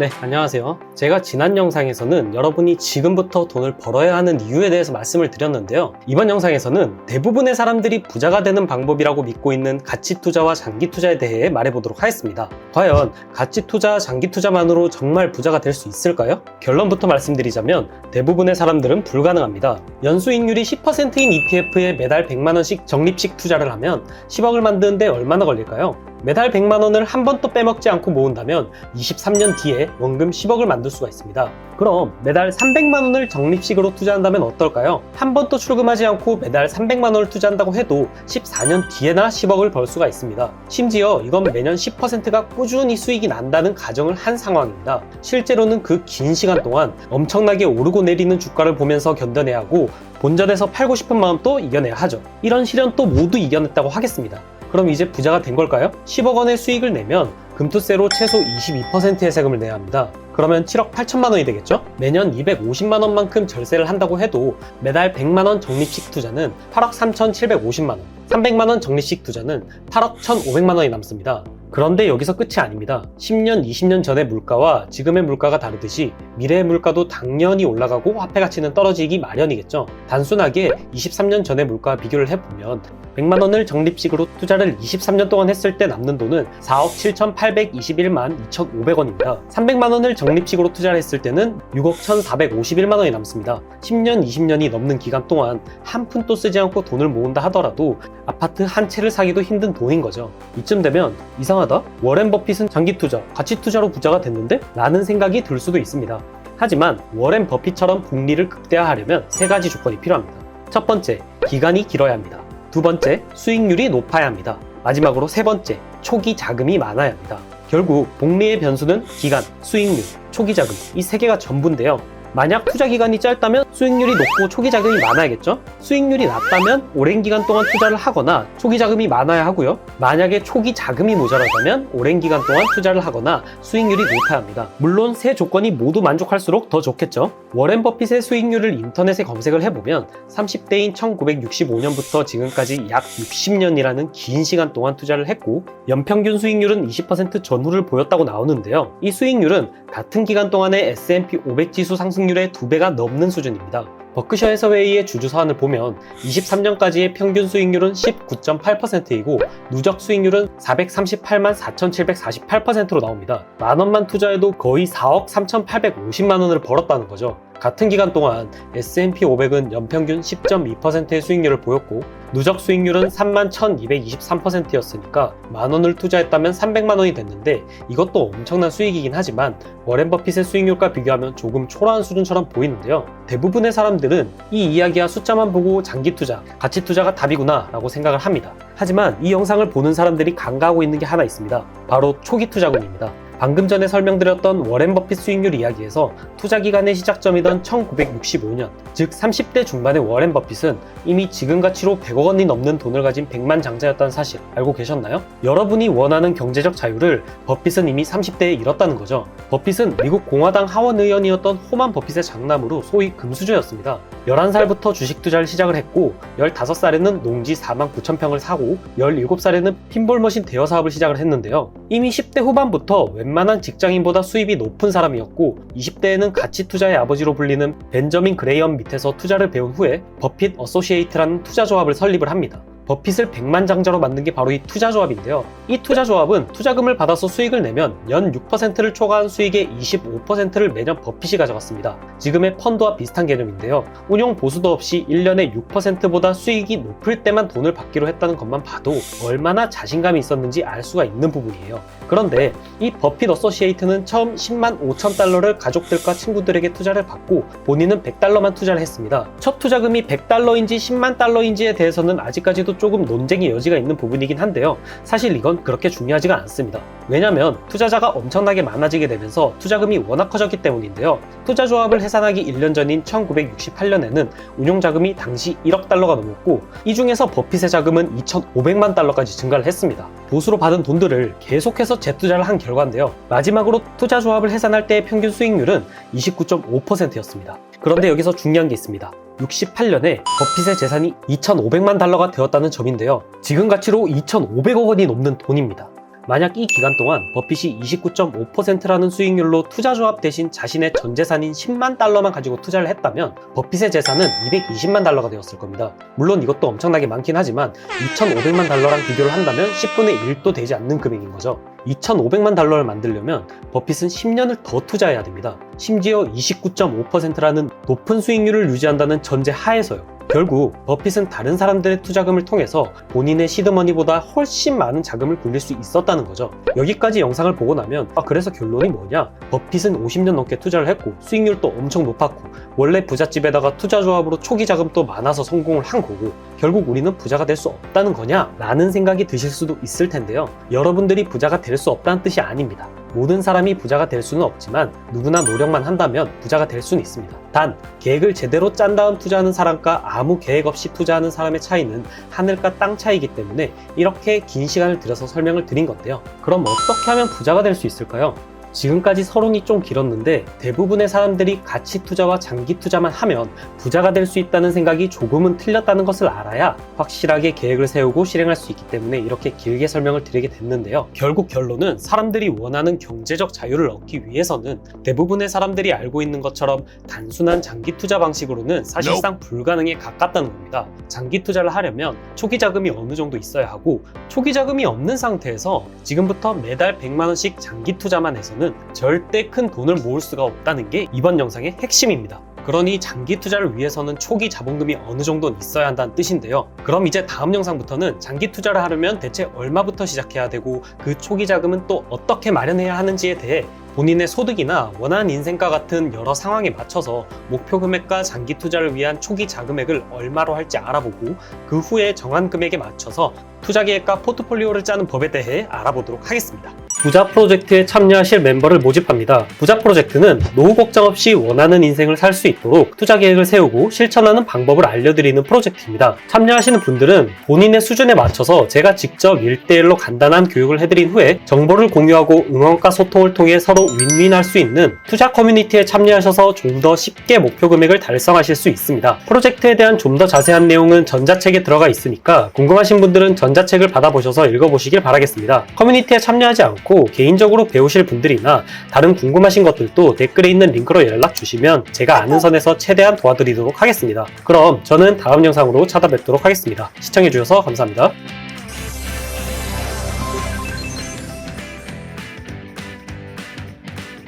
네, 안녕하세요. 제가 지난 영상에서는 여러분이 지금부터 돈을 벌어야 하는 이유에 대해서 말씀을 드렸는데요. 이번 영상에서는 대부분의 사람들이 부자가 되는 방법이라고 믿고 있는 가치 투자와 장기 투자에 대해 말해보도록 하겠습니다. 과연 가치 투자, 장기 투자만으로 정말 부자가 될 수 있을까요? 결론부터 말씀드리자면 대부분의 사람들은 불가능합니다. 연수익률이 10%인 ETF에 매달 100만원씩 적립식 투자를 하면 10억을 만드는데 얼마나 걸릴까요? 매달 100만원을 한 번도 빼먹지 않고 모은다면 23년 뒤에 원금 10억을 만들 수가 있습니다. 그럼 매달 300만원을 적립식으로 투자한다면 어떨까요? 한 번도 출금하지 않고 매달 300만원을 투자한다고 해도 14년 뒤에나 10억을 벌 수가 있습니다. 심지어 이건 매년 10%가 꾸준히 수익이 난다는 가정을 한 상황입니다. 실제로는 그 긴 시간 동안 엄청나게 오르고 내리는 주가를 보면서 견뎌내야 하고 본전에서 팔고 싶은 마음도 이겨내야 하죠. 이런 시련도 모두 이겨냈다고 하겠습니다. 그럼 이제 부자가 된 걸까요? 10억 원의 수익을 내면 금투세로 최소 22%의 세금을 내야 합니다. 그러면 7억 8천만 원이 되겠죠? 매년 250만 원만큼 절세를 한다고 해도 매달 100만 원 적립식 투자는 8억 3,750만 원, 300만 원 적립식 투자는 8억 1,500만 원이 남습니다. 그런데 여기서 끝이 아닙니다. 10년, 20년 전의 물가와 지금의 물가가 다르듯이 미래의 물가도 당연히 올라가고 화폐 가치는 떨어지기 마련이겠죠. 단순하게 23년 전의 물가와 비교를 해보면 100만 원을 적립식으로 투자를 23년 동안 했을 때 남는 돈은 4억 7,821만 2,500원입니다. 300만 원을 적립식으로 투자를 했을 때는 6억 1,451만 원이 남습니다. 10년, 20년이 넘는 기간 동안 한 푼도 쓰지 않고 돈을 모은다 하더라도 아파트 한 채를 사기도 힘든 돈인 거죠. 이쯤 되면 이상하다? 워렌 버핏은 장기 투자, 가치 투자로 부자가 됐는데? 라는 생각이 들 수도 있습니다. 하지만 워렌 버핏처럼 복리를 극대화하려면 세 가지 조건이 필요합니다. 첫 번째, 기간이 길어야 합니다. 두 번째, 수익률이 높아야 합니다. 마지막으로 세 번째, 초기 자금이 많아야 합니다. 결국 복리의 변수는 기간, 수익률, 초기 자금 이 세 개가 전부인데요. 만약 투자 기간이 짧다면 수익률이 높고 초기 자금이 많아야겠죠? 수익률이 낮다면 오랜 기간 동안 투자를 하거나 초기 자금이 많아야 하고요. 만약에 초기 자금이 모자라다면 오랜 기간 동안 투자를 하거나 수익률이 높아야 합니다. 물론 세 조건이 모두 만족할수록 더 좋겠죠? 워렌 버핏의 수익률을 인터넷에 검색을 해보면 30대인 1965년부터 지금까지 약 60년이라는 긴 시간 동안 투자를 했고 연평균 수익률은 20% 전후를 보였다고 나오는데요. 이 수익률은 같은 기간 동안의 S&P 500 지수 상승률의 2배가 넘는 수준입니다. 버크셔 해서웨이의 주주 사안을 보면 23년까지의 평균 수익률은 19.8%이고 누적 수익률은 438만 4,748%로 나옵니다. 만원만 투자해도 거의 4억 3,850만 원을 벌었다는 거죠. 같은 기간 동안 S&P 500은 연평균 10.2%의 수익률을 보였고 누적 수익률은 31,223%였으니까 만원을 투자했다면 300만 원이 됐는데 이것도 엄청난 수익이긴 하지만 워렌 버핏의 수익률과 비교하면 조금 초라한 수준처럼 보이는데요. 대부분의 사람들은 이 이야기와 숫자만 보고 장기 투자, 가치 투자가 답이구나 라고 생각을 합니다. 하지만 이 영상을 보는 사람들이 간과하고 있는 게 하나 있습니다. 바로 초기 투자금입니다. 방금 전에 설명드렸던 워렌 버핏 수익률 이야기에서 투자 기간의 시작점이던 1965년, 즉 30대 중반의 워렌 버핏은 이미 지금 가치로 100억 원이 넘는 돈을 가진 백만장자였다는 사실 알고 계셨나요? 여러분이 원하는 경제적 자유를 버핏은 이미 30대에 이뤘다는 거죠. 버핏은 미국 공화당 하원 의원이었던 호만 버핏의 장남으로 소위 금수저였습니다. 11살부터 주식 투자를 시작을 했고 15살에는 농지 4만 9천 평을 사고 17살에는 핀볼 머신 대여 사업을 시작을 했는데요. 이미 10대 후반부터 웬만한 직장인보다 수입이 높은 사람이었고 20대에는 가치 투자의 아버지로 불리는 벤저민 그레이엄 밑에서 투자를 배운 후에 버핏 어소시에이트라는 투자조합을 설립을 합니다. 버핏을 백만장자로 만든 게 바로 이 투자조합인데요. 이 투자조합은 투자금을 받아서 수익을 내면 연 6%를 초과한 수익의 25%를 매년 버핏이 가져갔습니다. 지금의 펀드와 비슷한 개념인데요. 운용 보수도 없이 1년에 6%보다 수익이 높을 때만 돈을 받기로 했다는 것만 봐도 얼마나 자신감이 있었는지 알 수가 있는 부분이에요. 그런데 이 버핏 어소시에이트는 처음 10만 5천 달러를 가족들과 친구들에게 투자를 받고 본인은 100달러만 투자를 했습니다. 첫 투자금이 100달러인지 10만 달러인지에 대해서는 아직까지도 조금 논쟁의 여지가 있는 부분이긴 한데요. 사실 이건 그렇게 중요하지가 않습니다. 왜냐면 투자자가 엄청나게 많아지게 되면서 투자금이 워낙 커졌기 때문인데요. 투자조합을 해산하기 1년 전인 1968년에는 운용자금이 당시 1억 달러가 넘었고 이 중에서 버핏의 자금은 2,500만 달러까지 증가를 했습니다. 보수로 받은 돈들을 계속해서 재투자를 한 결과인데요. 마지막으로 투자조합을 해산할 때의 평균 수익률은 29.5%였습니다. 그런데 여기서 중요한 게 있습니다. 68년에 버핏의 재산이 2,500만 달러가 되었다는 점인데요. 지금 가치로 2,500억 원이 넘는 돈입니다. 만약 이 기간 동안 버핏이 29.5%라는 수익률로 투자조합 대신 자신의 전 재산인 10만 달러만 가지고 투자를 했다면 버핏의 재산은 220만 달러가 되었을 겁니다. 물론 이것도 엄청나게 많긴 하지만 2,500만 달러랑 비교를 한다면 10분의 1도 되지 않는 금액인 거죠. 2,500만 달러를 만들려면 버핏은 10년을 더 투자해야 됩니다. 심지어 29.5%라는 높은 수익률을 유지한다는 전제 하에서요. 결국 버핏은 다른 사람들의 투자금을 통해서 본인의 시드머니보다 훨씬 많은 자금을 굴릴 수 있었다는 거죠. 여기까지 영상을 보고 나면 그래서 결론이 뭐냐? 버핏은 50년 넘게 투자를 했고 수익률도 엄청 높았고 원래 부잣집에다가 투자조합으로 초기 자금도 많아서 성공을 한 거고 결국 우리는 부자가 될 수 없다는 거냐? 라는 생각이 드실 수도 있을 텐데요. 여러분들이 부자가 될 수 없다는 뜻이 아닙니다. 모든 사람이 부자가 될 수는 없지만 누구나 노력만 한다면 부자가 될 수는 있습니다. 단 계획을 제대로 짠 다음 투자하는 사람과 아무 계획 없이 투자하는 사람의 차이는 하늘과 땅 차이이기 때문에 이렇게 긴 시간을 들여서 설명을 드린 건데요. 그럼 어떻게 하면 부자가 될 수 있을까요? 지금까지 서론이 좀 길었는데 대부분의 사람들이 가치 투자와 장기 투자만 하면 부자가 될 수 있다는 생각이 조금은 틀렸다는 것을 알아야 확실하게 계획을 세우고 실행할 수 있기 때문에 이렇게 길게 설명을 드리게 됐는데요. 결국 결론은 사람들이 원하는 경제적 자유를 얻기 위해서는 대부분의 사람들이 알고 있는 것처럼 단순한 장기 투자 방식으로는 사실상 불가능에 가깝다는 겁니다. 장기 투자를 하려면 초기 자금이 어느 정도 있어야 하고 초기 자금이 없는 상태에서 지금부터 매달 100만 원씩 장기 투자만 해서는 절대 큰 돈을 모을 수가 없다는 게 이번 영상의 핵심입니다. 그러니 장기 투자를 위해서는 초기 자본금이 어느 정도는 있어야 한다는 뜻인데요. 그럼 이제 다음 영상부터는 장기 투자를 하려면 대체 얼마부터 시작해야 되고 그 초기 자금은 또 어떻게 마련해야 하는지에 대해 본인의 소득이나 원하는 인생과 같은 여러 상황에 맞춰서 목표 금액과 장기 투자를 위한 초기 자금액을 얼마로 할지 알아보고 그 후에 정한 금액에 맞춰서 투자 계획과 포트폴리오를 짜는 법에 대해 알아보도록 하겠습니다. 부자 프로젝트에 참여하실 멤버를 모집합니다. 부자 프로젝트는 노후 걱정 없이 원하는 인생을 살 수 있도록 투자 계획을 세우고 실천하는 방법을 알려드리는 프로젝트입니다. 참여하시는 분들은 본인의 수준에 맞춰서 제가 직접 1대1로 간단한 교육을 해드린 후에 정보를 공유하고 응원과 소통을 통해 서로 윈윈할 수 있는 투자 커뮤니티에 참여하셔서 좀 더 쉽게 목표 금액을 달성하실 수 있습니다. 프로젝트에 대한 좀 더 자세한 내용은 전자책에 들어가 있으니까 궁금하신 분들은 전자책을 받아보셔서 읽어보시길 바라겠습니다. 커뮤니티에 참여하지 않고 개인적으로 배우실 분들이나 다른 궁금하신 것들도 댓글에 있는 링크로 연락 주시면 제가 아는 선에서 최대한 도와드리도록 하겠습니다. 그럼 저는 다음 영상으로 찾아뵙도록 하겠습니다. 시청해주셔서 감사합니다.